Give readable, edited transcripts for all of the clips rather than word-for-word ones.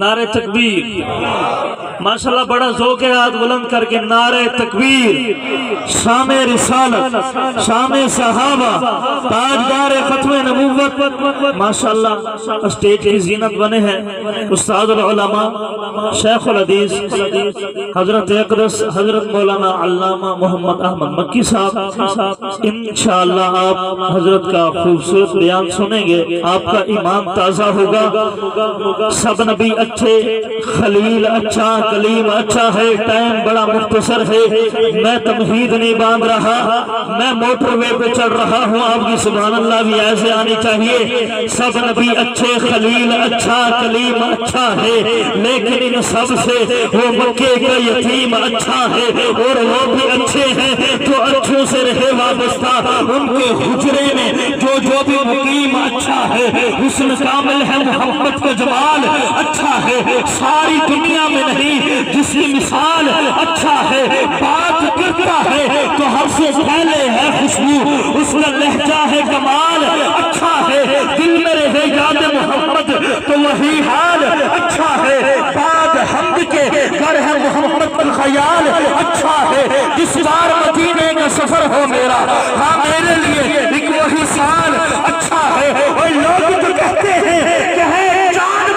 نعرہ تکبیر، ماشاءاللہ بڑا ذوق ہے، ہاتھ بلند کر کے نعرہ تکبیر، شام رسالت، شام صحابہ، تاجدار ختم نبوت، ماشاءاللہ اسٹیج کی زینت بنے ہیں استاد العلماء شیخ الحدیث حضرت اقدس حضرت مولانا علامہ محمد احمد مکی صاحب۔ انشاءاللہ آپ حضرت کا خوبصورت بیان سنیں گے، آپ کا ایمان تازہ ہوگا۔ سب نبی اچھے، خلیل اچھا، کلیم اچھا ہے، ٹائم بڑا مختصر ہے، میں تمہید نہیں باندھ رہا، میں موٹر وے پہ چڑھ رہا ہوں، آپ کی سبحان اللہ بھی ایسے آنی چاہیے۔ سب نبی اچھے، خلیل اچھا، کلیم اچھا ہے، لیکن ان سب سے وہ مکے کا یتیم اچھا ہے، اور وہ بھی اچھے ہیں جو اچھوں سے رہے وابستہ، ان کے حجرے میں جو بھی مقیم اچھا ہے، حسن کامل ہے، محمد کا جمال اچھا ہے، ساری دنیا میں نہیں جس کی مثال اچھا ہے، بات کرتا ہے تو ہر سے پہلے ہے خوشبو، اس کا لہجہ ہے کمال اچھا ہے، دل میں رہے یاد محمد تو وہی حال اچھا ہے، بعد حمد کے گھر ہے محمد کا خیال اچھا ہے، جس بار مدینے کا سفر ہو میرا، ہاں میرے لیے ایک وہی سال اچھا ہے۔ اور لوگ تو کہتے ہیں کہ ہے چاند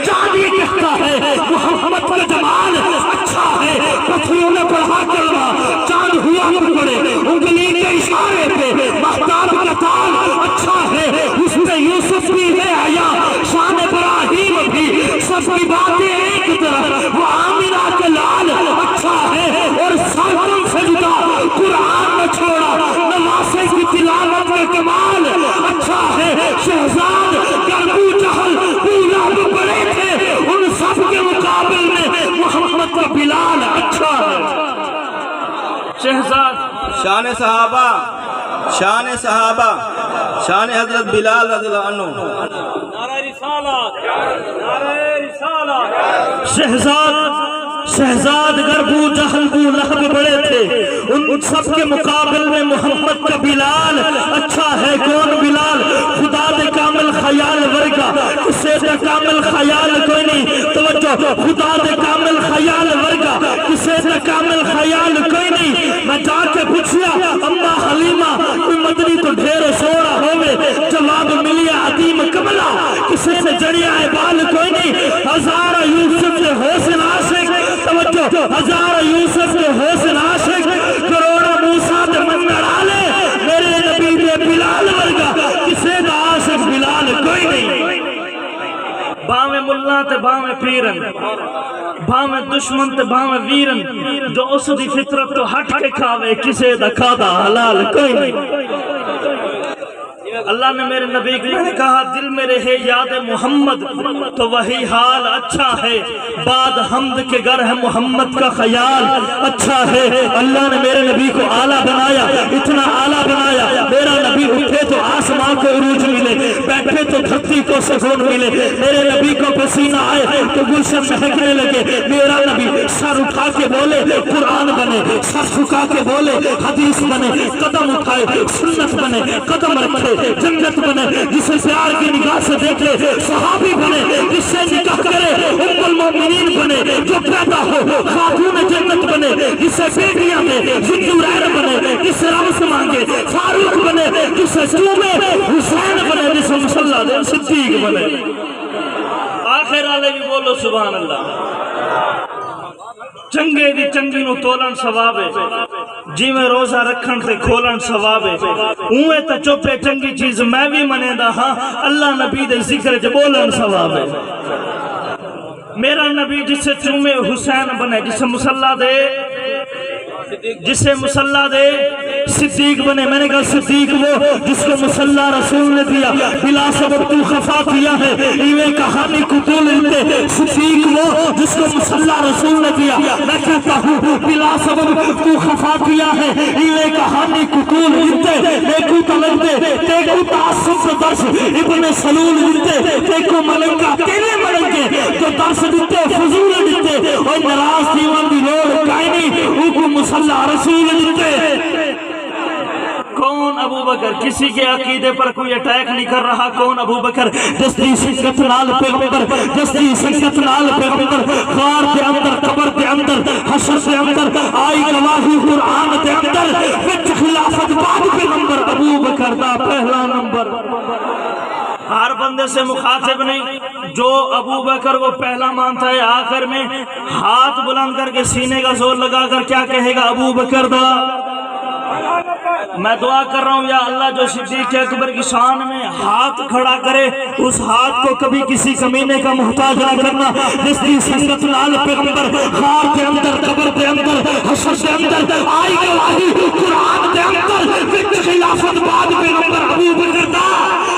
چاندی کہتا ہے محمد کا جمال اچھا ہے، پتھریوں نے پڑھا کلمہ چاند ہوا پڑے، انگلی کے اشارے پہ مہتاب کا تال اچھا ہے، اس میں یوسف بھی ہے حیا، شان ابراہیم بھی، سب کی باتیں ایک طرف، وہ آمینہ کا لال اچھا ہے، اور سالوں سے جدا قرآن نہ چھوڑا، نمازیں کی تلاوت کا کمال اچھا ہے، شہزاد کربو جہل بولاب بڑے تھے، ان سب کے مقابل میں محمد کا بلال اچھا ہے۔ شہزاد شان صحابہ، شان صحابہ، شان حضرت بلال رضی اللہ عنہ، نعرہ رسالت، نعرہ رسالت، شہزاد گر بو جہل بو لہب بڑے تھے، ان سب کے مقابل میں محمد کا بلال اچھا ہے۔ کون بلال؟ خدا دے کامل خیال ورگا، کسے دے کامل خیال کوئی نہیں، توجہ، خدا دے کامل خیال ورگا، کسے دے کامل خیال کوئی نہیں۔ میں جا کے پوچھیا اما حلیمہ کوئی مدنی تو ڈھیر سورا ہوئے، جواب ملیا عدیم کملا، کسے سے جڑیا بال کوئی نہیں۔ ہزار یوسف کے حسن عاشق، توجہ، ہزار یوسف کے حسن عاشق، کروڑا موسیٰ دے منگڑ آلے، میرے نبی دے بلال ورگا، کسے دا عاشق بلال کوئی نہیں۔ باویں ملہ تے باویں پیرن، باویں دشمن تے باویں ویرن، جو اس دی فطرت تو ہٹ کے کھاوے، کسے دا کھادا حلال کوئی نہیں۔ اللہ نے میرے نبی کو نے کہا دل میں رہے یاد محمد تو وہی حال اچھا ہے، بعد حمد کے گھر ہے محمد کا خیال اچھا ہے۔ اللہ نے میرے نبی کو اعلیٰ بنایا، اتنا اعلیٰ بنایا، میرا نبی اٹھے تو آسمان کو عروج ملے، بیٹھے تو دھرتی کو سکون ملے، میرے نبی کو پسینہ آئے تو گلشن مہکنے لگے، میرا نبی سر اٹھا کے بولے قرآن بنے، سر جھکا کے بولے حدیث بنے، قدم اٹھائے سنت بنے، قدم رکھے جنت بنے، جسے پیار کی نگاہ سے دیکھے صحابی بنے، جس سے نکاح کرے ام المومنین بنے، جو پیدا ہو خاتون جنت بنے، جس سے بیٹیاں دے ذوالنورین بنے، جس سے رب سے مانگے فاروق بنے، جس سے چومے حسین بنے، جس سے مصلی دے صدیق بنے۔ آخر والے بھی بولو سبحان اللہ۔ چنگے دی چنگی نو تولن ثواب ہے، جی میں روزہ رکھن سے کھولن ثواب ہے، اوے تا چوپے چنگی چیز میں بھی منے دا ہاں، اللہ نبی دے ذکر جو بولن ثواب ہے۔ میرا نبی جسے چومے حسین بنے، جسے مصلی دے صدیق بنے، میں نے کہا صدیق وہ جس کو مصلی رسول نے دیا، بلا سبب تو خفا کیا ہے، ایویں کہانی قتول انتے، صدیق وہ جس کو مصلی رسول نے دیا، میں کہتا ہوں بلا سبب تو خفا کیا ہے، ایویں کہانی قتول انتے، نیکو تلنتے تیکو تعصب درس ابن سلول انتے، تیکو ملنگا تیلے ملنگے جو درس دیتے فضول دیتے، اور نراز دیوان دی لوڑ کائنی اوکو مصلی رسول دیتے۔ کون ابو بکر کسی کے عقیدے پر کوئی اٹیک نہیں کر رہا کون ابو بکر جس دی سنگت نال پیغمبر جس دی سنگت نال پیغمبر غار دے اندر قبر دے اندر حشر دے اندر آئی گواہی قرآن دے اندر وچ خلافت بعد پیغمبر ابو بکر دا پہلا نمبر ہر بندے سے مخاطب نہیں جو ابو بکر کو پہلا مانتا ہے آخر میں ہاتھ بلند کر کے سینے کا زور لگا کر کیا کہے گا ابو بکر دا میں دعا کر رہا ہوں یا اللہ جو صدیق اکبر کی شان میں ہاتھ کھڑا کرے اس ہاتھ کو کبھی کسی کمینے کا محتاج نہ کرنا جس کی سنگت نال پیغمبر غار کے اندر قبر کے اندر حشر کے اندر آئی گواہی قرآن کے اندر وچ خلافت بعد پیغمبر ابو بکر دا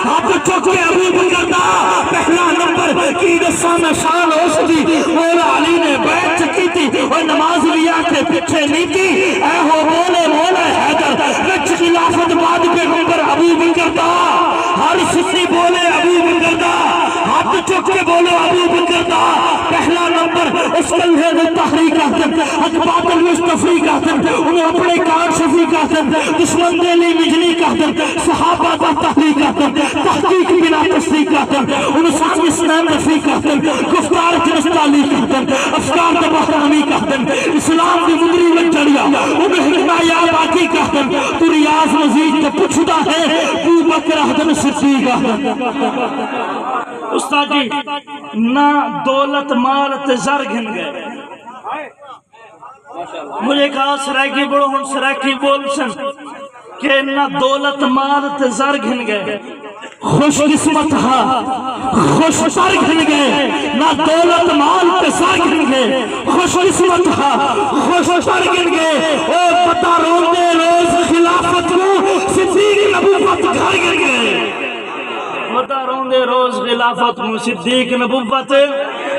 آپ چوکے ابو بکر دا پہلا نمبر کی دسا میں شان ہو سکی مولا علی نے بیعت چکی تھی اور نماز لیا کے پیچھے نہیں تھی اے ہو بولے مولا حیدر وچ خلافت بعد پیغمبر ابو بکر دا ہر سنی بولے ابو بکر دا ہاتھ چک کے بولو ابو بکر دا پہلا نمبر اس کلھے دے تحریک کہتے حق باطل وش تفریق کہتے انہیں اپنے کار شفی کہتے دشمن دے لی مجنی کہتے صحابہ دا تحریک کہتے تحقیق بنا تصدیق کہتے انہیں ساتھ اسلام نفی کہتے گفتار جنستالی کہتے افکار دا بحرامی کہتے اسلام دی مدری میں چڑیا انہیں حکمہ یا باقی کہتے تو ریاض مزید تو پچھتا ہے ابو بکر احدن صدیق استاد جی نہ دولت مال تے زر گھن گئے مجھے کہا سرائکی بڑو ہم سرائکی بول سن کہ نہ دولت مال تے زر گھن گئے خوش قسمت ہاں خوش سر گھن گئے نہ دولت مال تے زر گھن گئے خوش قسمت ہاں خوش سر گھن گئے او پتہ روندے روز خلافت کو صدیق نبوت گھر گھن گئے پتہ روندے روز خلافت کو صدیق نبوت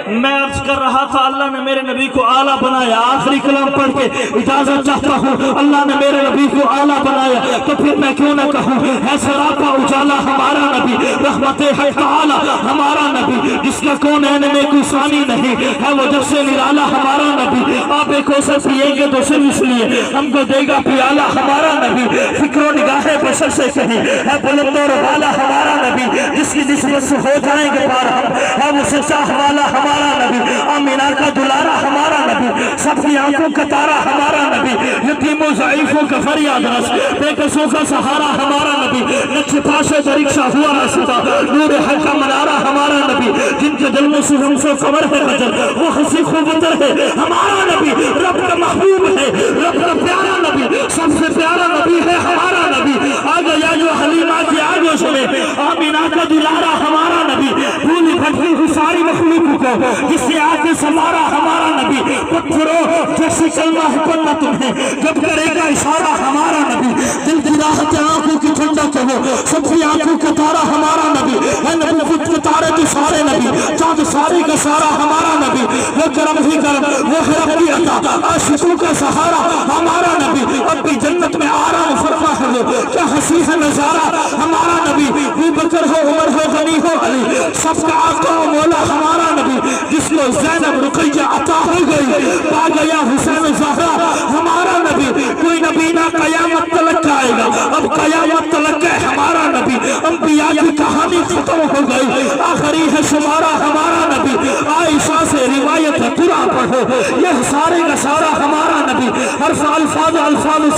میں عرض کر رہا تھا اللہ نے میرے نبی کو اعلیٰ بنایا آخری کلام پڑھ کے اجازت چاہتا ہوں اللہ نے میرے نبی کو اعلیٰ بنایا تو پھر میں کیوں نہ کہوں ہے سراپا اجالا ہمارا نبی رحمت حق تعالی ہمارا نبی جس کا کونین میں کوئی ثانی نہیں ہے وہ جب سے نرالا ہمارا نبی آپ ایک کوثر پیئیں گے تو صرف اس لیے ہم کو دے گا پیالہ ہمارا نبی فکر و نگاہ بشر سے کہیں ہے بلند و بالا ہمارا نبی جس کی نسبت سے ہو جائیں گے پار ہم ہے وہ سچا حوالہ ہمارا نبی آمینہ کا دلارہ ہمارا نبی سب کی آنکھوں کا تارہ ہمارا نبی یتیم و ضعیفوں کا فریاد رس بے کسوں کا سہارا ہمارا نبی نقش پاشے درکشہ ہوا رستا نور حق کا منارہ ہمارا نبی جن کے دل میں سے ہم سے قمر ہے قدر وہ حسی خوبتر ہے ہمارا نبی رب کا محبوب ہے رب کا پیارا نبی سب سے پیارا نبی ہے ہمارا نبی آگا یا جو حلیمہ کی آگوش میں آمینہ کا دلارہ ہمارا نبی بھولی بھٹی ہوئی ساری مخلوق کو جس سے آگے سمارا ہمارا نبی پتھروں جیسے کلمہ حکمہ تمہیں جب کرے گا اشارہ ہمارا نبی دل کی راحت آنکھوں کی ٹھنڈا کہو سب کی آنکھوں کا تارہ ہمارا نبی ہے نبوت کے تارے تو سارے نبی چاند ساری کا سارا ہمارا نبی وہ کرم ہی کرم وہ ہے رب کی عطا عاشقوں کا سہارا ہمارا نبی اب بھی جنت میں آرام فرما ہے وہ کیا حسین ہے نظارہ ہمارا نبی ابو بکر ہو عمر ہو غنی ہو علی سب کا آقا و مولا ہمارا نبی جس کو زینب رقیہ عطا ہو گئی پا گیا حسین زہرا ہمارا نبی کوئی نبی نہ قیامت تلک آئے گا اب قیامت تلک ہے ہمارا نبی انبیاء کی کہانی ختم ہو گئی آخری ہے شمارہ ہمارا نبی عائشہ سے روایت ہے قرآن پڑھو یہ سارے کا سارا ہمارا نبی حرف الفاظ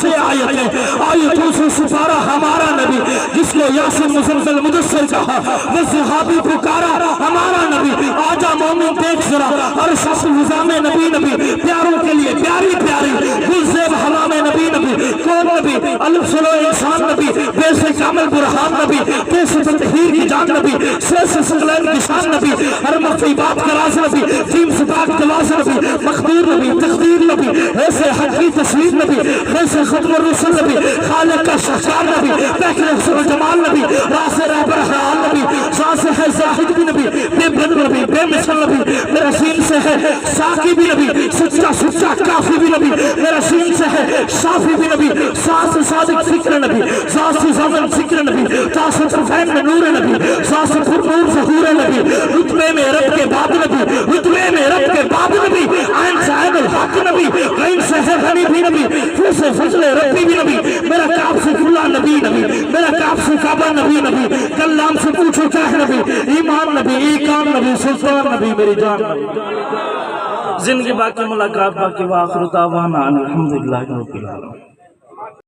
سے آیتوں سے سپارہ ہمارا نبی جس کو یاسین مسلسل مدثر کہا وہ صحابی پکارا ہمارا نبی آجا مومن دیکھ ذرا ہر شخص نظام نبی نبی پیاروں کے لیے پیاری پیاری گلزیب ہوا میں نبی نبی کون نبی الف سلو انسان نبی بے سے کامل برحان نبی بے سے تطہیر کی جان نبی سے سکلین کی شان نبی ہر مخفی بات کا راز نبی تیم سے پاک تواز نبی مقدور نبی تقدیر نبی ایسے حق کی تصویر نبی ایسے ختم الرسل نبی خالق کا شخصان نبی پیکر حسن و جمال نبی راس رہبر حال نبی ساس ہے زاہد بھی نبی بے بند نبی بے مثل نبی میرا سین سے ہے ساقی بھی نبی سچا سچا کافی بھی نبی میرا سین سے ہے شافی بھی نبی ساس صادق فکر نبی ساس زمن فکر نبی تاس طرفین میں نور نبی ساس پرنور ظہور نبی رتبے میں رب کے باب نبی رتبے میں رب کے باب نبی عین صاحب الحق نبی غین سے ہے غنی بھی نبی پھر سے فضل ربی بھی نبی میرا کعب سے کھلا نبی نبی سلطان نبی ایکان نبی سلطان نبی میری جان نبی زندگی باقی ملاقات باقی وآخر دعوانا الحمدللہ رب العالمین.